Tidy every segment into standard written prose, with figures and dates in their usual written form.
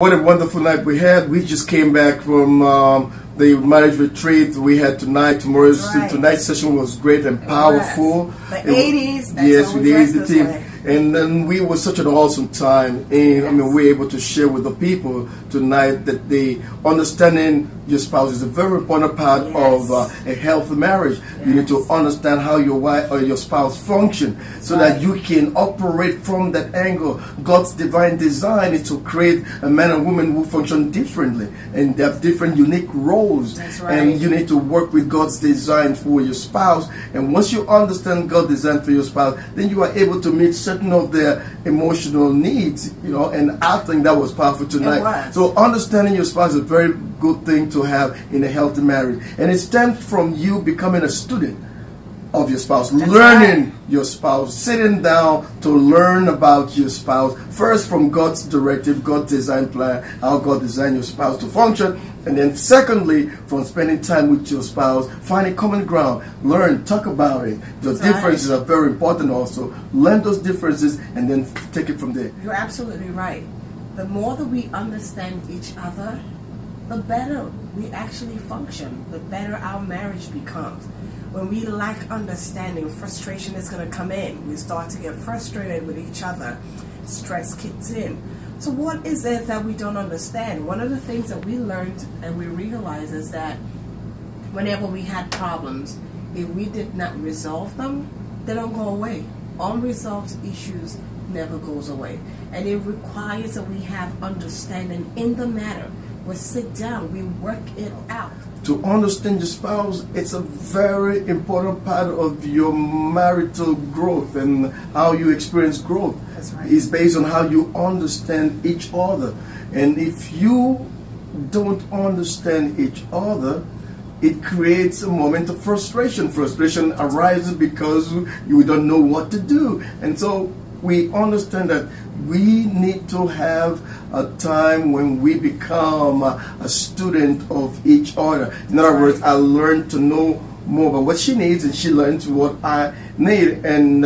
What a wonderful night we had. We just came back from the marriage retreat we had tonight. Tonight's session was great and powerful. The 80s. Yes, with the 80s team. And then we was such an awesome time. And I mean, we're able to share with the people tonight that the understanding your spouse is a very important part of a healthy marriage. You need to understand how your wife or your spouse function so that you can operate from that angle. God's divine design is to create a man and woman who function differently and they have different unique roles. And you need to work with God's design for your spouse. And once you understand God's design for your spouse, then you are able to meet certain of their emotional needs, you know, and I think that was powerful tonight. So understanding your spouse is a very good thing to have in a healthy marriage. And it stems from you becoming a student of your spouse, learning your spouse, sitting down to learn about your spouse, first from God's directive, God's design plan, how God designed your spouse to function, and then secondly, from spending time with your spouse, finding common ground, learn, talk about it. The differences are very important also. Learn those differences and then take it from there. You're absolutely right. The more that we understand each other, the better we actually function, the better our marriage becomes. When we lack understanding, frustration is going to come in. We start to get frustrated with each other. Stress kicks in. So what is it that we don't understand? One of the things that we learned and we realized is that whenever we had problems, if we did not resolve them, they don't go away. Unresolved issues never goes away. And it requires that we have understanding in the matter. We sit down, we work it out. To understand your spouse, it's a very important part of your marital growth and how you experience growth. That's right. Is based on how you understand each other. And if you don't understand each other, it creates a moment of frustration. Frustration arises because you don't know what to do. And so we understand that we need to have a time when we become a student of each other. In other words, I learn to know more about what she needs and she learns what I need. And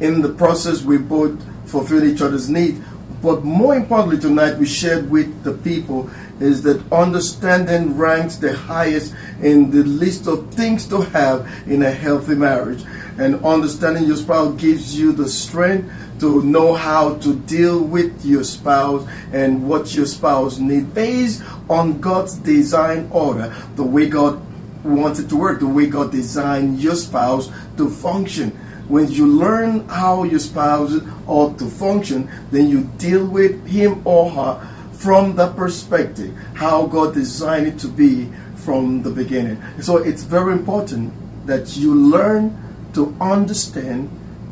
in the process, we both fulfill each other's needs. But more importantly tonight, we shared with the people is that understanding ranks the highest in the list of things to have in a healthy marriage. And understanding your spouse gives you the strength to know how to deal with your spouse and what your spouse needs based on God's design order, the way God wants it to work, the way God designed your spouse to function. When you learn how your spouse ought to function, then you deal with him or her from the perspective, how God designed it to be from the beginning. So it's very important that you learn to understand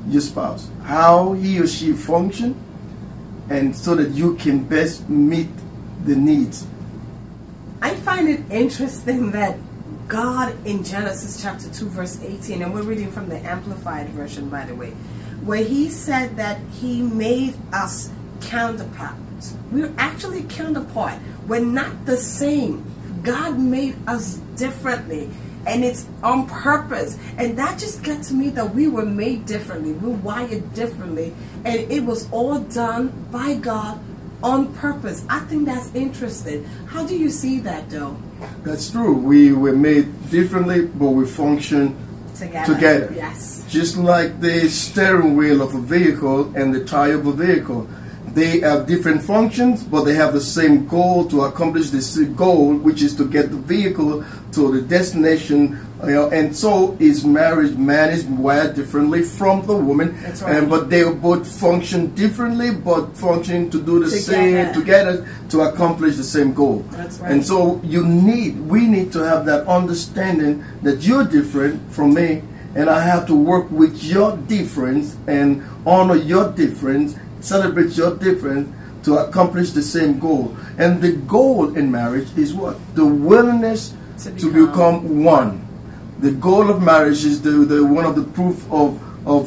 your spouse, how he or she function, and so that you can best meet the needs. I find it interesting that God in Genesis chapter 2 verse 18, and we're reading from the Amplified version, by the way, where he said that he made us counterparts. We're actually counterpart. We're not the same. God made us differently, and it's on purpose. And that just gets to me that we were made differently. We're wired differently, and it was all done by God on purpose. I think that's interesting. How do you see that, though? That's true. We were made differently, but we function together. Yes. Just like the steering wheel of a vehicle and the tire of a vehicle. They have different functions, but they have the same goal to accomplish this goal, which is to get the vehicle to the destination. And so is marriage. Man is wired differently from the woman. That's right. But they both function differently, but functioning to do the same together to accomplish the same goal. That's right. And so we need to have that understanding that you're different from me, and I have to work with your difference and honor your difference, celebrate your difference to accomplish the same goal. And the goal in marriage is what? The willingness to become one. The goal of marriage is the one of the proof of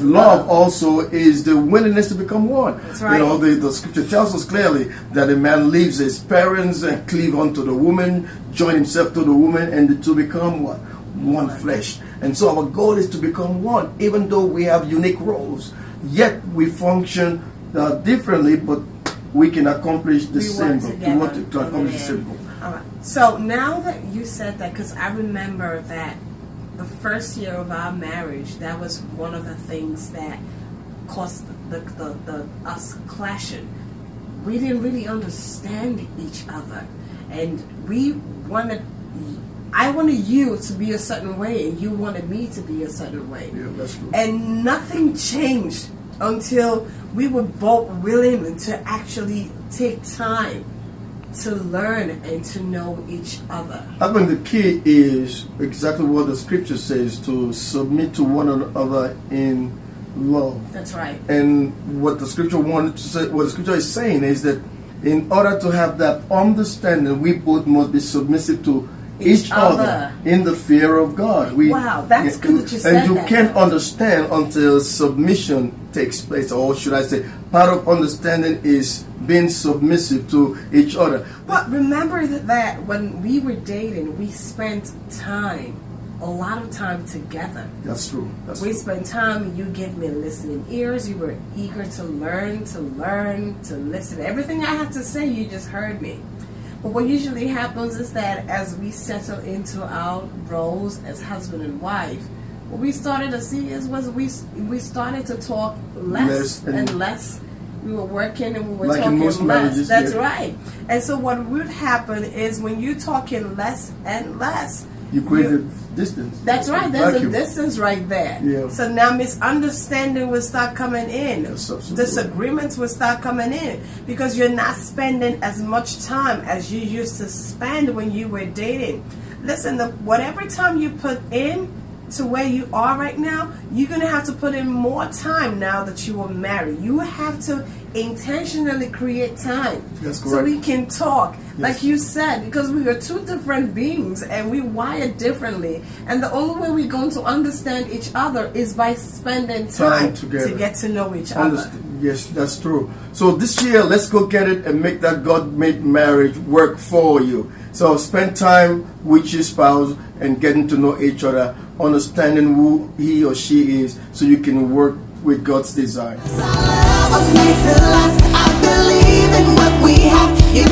love also is the willingness to become one. That's right. You know, the scripture tells us clearly that a man leaves his parents and cleave unto the woman, join himself to the woman, and the two become what? One flesh. And so our goal is to become one, even though we have unique roles. Yet we function differently, but we can accomplish the We same work goal. together. We want to accomplish the Amen. same goal. All right. So now that you said that, because I remember that the first year of our marriage, that was one of the things that caused the us clashing. We didn't really understand each other, and I wanted you to be a certain way, and you wanted me to be a certain way. Yeah, that's true. And nothing changed until we were both willing to actually take time to learn and to know each other. I think the key is exactly what the scripture says, to submit to one another in love. That's right. And what the scripture wanted to say, what the scripture is saying is that in order to have that understanding, we both must be submissive to each other in the fear of God. Wow, that's good that you said that. And you that. can't understand until submission takes place, or should I say, part of understanding is being submissive to each other. But remember that when we were dating, we spent time, a lot of time together. That's true. That's We true. spent time, you gave me listening ears, you were eager to learn, to listen. Everything I had to say, you just heard me. But what usually happens is that as we settle into our roles as husband and wife, what we started to see was we started to talk less and less. We were working and we were Like in talking most less. marriages, That's yeah. right. And so what would happen is when you're talking less and less, You create a distance. that's right. There's Vacuum. a distance right there. Yeah. So now misunderstanding will start coming in. Yes, absolutely. Disagreements will start coming in because you're not spending as much time as you used to spend when you were dating. Listen, whatever time you put in to where you are right now, you're going to have to put in more time now that you are married. You have to intentionally create time. That's so correct. we can talk. Yes. Like you said, because we are two different beings and we wired differently. And the only way we're going to understand each other is by spending time together. to get to know each other. Yes, that's true. So this year, let's go get it and make that God-made marriage work for you. So spend time with your spouse and getting to know each other, understanding who he or she is, so you can work with God's design. Love makes it last. I believe in what we have. You